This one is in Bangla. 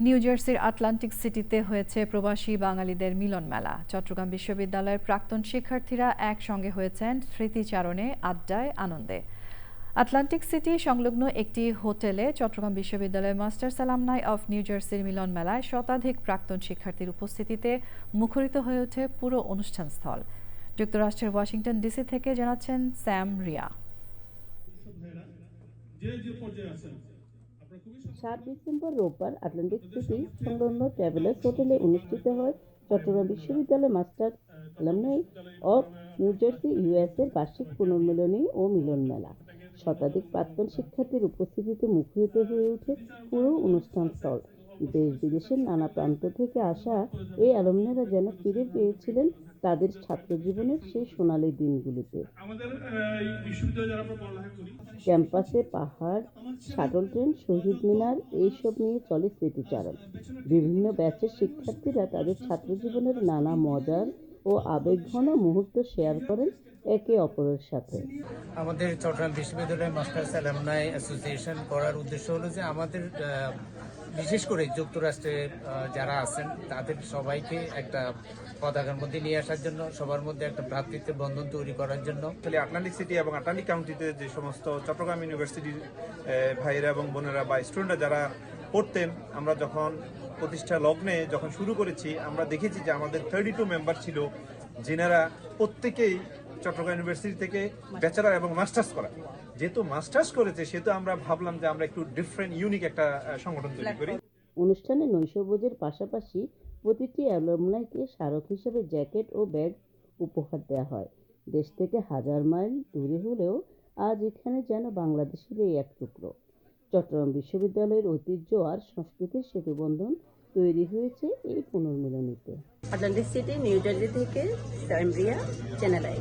নিউ জার্সির আটলান্টিক সিটিতে হয়েছে প্রবাসী বাঙালিদের মিলন মেলা। চট্টগ্রাম বিশ্ববিদ্যালয়ের প্রাক্তন শিক্ষার্থীরা একসঙ্গে হয়েছেন স্মৃতিচারণে, আড্ডায়, আনন্দে। আটলান্টিক সিটি সংলগ্ন একটি হোটেলে চট্টগ্রাম বিশ্ববিদ্যালয়ের মাস্টার্স অ্যালামনাই অফ নিউ জার্সির মিলন মেলায় শতাধিক প্রাক্তন শিক্ষার্থীর উপস্থিতিতে মুখরিত হয়ে ওঠে পুরো অনুষ্ঠানস্থল। যুক্তরাষ্ট্রের ওয়াশিংটন ডিসি থেকে জানাচ্ছেন স্যাম রিয়া। 7 ডিসেম্বর রোববার আটলান্টিক সিটি সংলগ্ন ট্রাভেলার্স হোটেলে অনুষ্ঠিত হয় চট্টগ্রাম বিশ্ববিদ্যালয় masters alumni of New Jersey ইউএস-এর বার্ষিক পুনর্মিলনী ও মিলন মেলা। শতাধিক প্রাক্তন শিক্ষার্থীর উপস্থিতিতে মুখরিত হয়ে ওঠে পুরো অনুষ্ঠানস্থল। দেশ বিদেশের নানা প্রান্ত থেকে আসা এই অ্যালুমনাইরা যেন ফিরে পেয়েছিলেন তাদের ছাত্র জীবনের সেই সোনালী দিনগুলোতে। ক্যাম্পাসে পাহাড়, শাটল ট্রেন, শহীদ মিনার এইসব নিয়ে চলে স্মৃতিচারণ। বিভিন্ন ব্যাচের শিক্ষার্থীরা তাদের ছাত্র জীবনের নানা মজার ও আবেগঘন মুহূর্ত শেয়ার করেন একে অপরের সাথে। আমাদের চট্টগ্রাম বিশ্ববিদ্যালয় মাস্টার্স অ্যালামনাই অ্যাসোসিয়েশন করার উদ্দেশ্য হলো যে আমাদের বিশেষ করে যুক্তরাষ্ট্রে যারা আছেন তাদের সবাইকে একটা পতাকার মধ্যে নিয়ে আসার জন্য, সবার মধ্যে একটা ভ্রাতৃত্বের বন্ধন তৈরি করার জন্য। আটলান্টিক সিটি এবং আটলান্টিক কাউন্টিতে যে সমস্ত চট্টগ্রাম ইউনিভার্সিটির ভাইয়েরা এবং বোনেরা বা স্টুডেন্টরা যারা পড়তেন, আমরা যখন প্রতিষ্ঠা লগ্নে যখন শুরু করেছি, আমরা দেখেছি যে আমাদের 32 মেম্বার ছিল, যিনারা প্রত্যেকেই চট্টগ্রাম ইউনিভার্সিটি থেকে ব্যাচেলর এবং মাস্টার্স করা। যেহেতু মাস্টার্স করেছে সেহেতু আমরা ভাবলাম যে আমরা একটু ডিফারেন্ট ইউনিক একটা সংগঠন তৈরি করি। অনুষ্ঠানে নৈশভোজের পাশাপাশি প্রতিটি অ্যালুমনাইকে স্মারক হিসেবে জ্যাকেট ও ব্যাগ উপহার দেওয়া হয়। দেশ থেকে হাজার মাইল দূরে হলেও আজ এখানে যেন বাংলাদেশের এই এক টুকরো। চট্টগ্রাম বিশ্ববিদ্যালয়ের ঐতিহ্য আর সংস্কৃতির সেতুবন্ধন তৈরি হয়েছে এই পুনর্মিলনীতে। আটলান্টিক সিটি, নিউ জার্সি থেকে স্যাম রিয়া, চ্যানেল আই।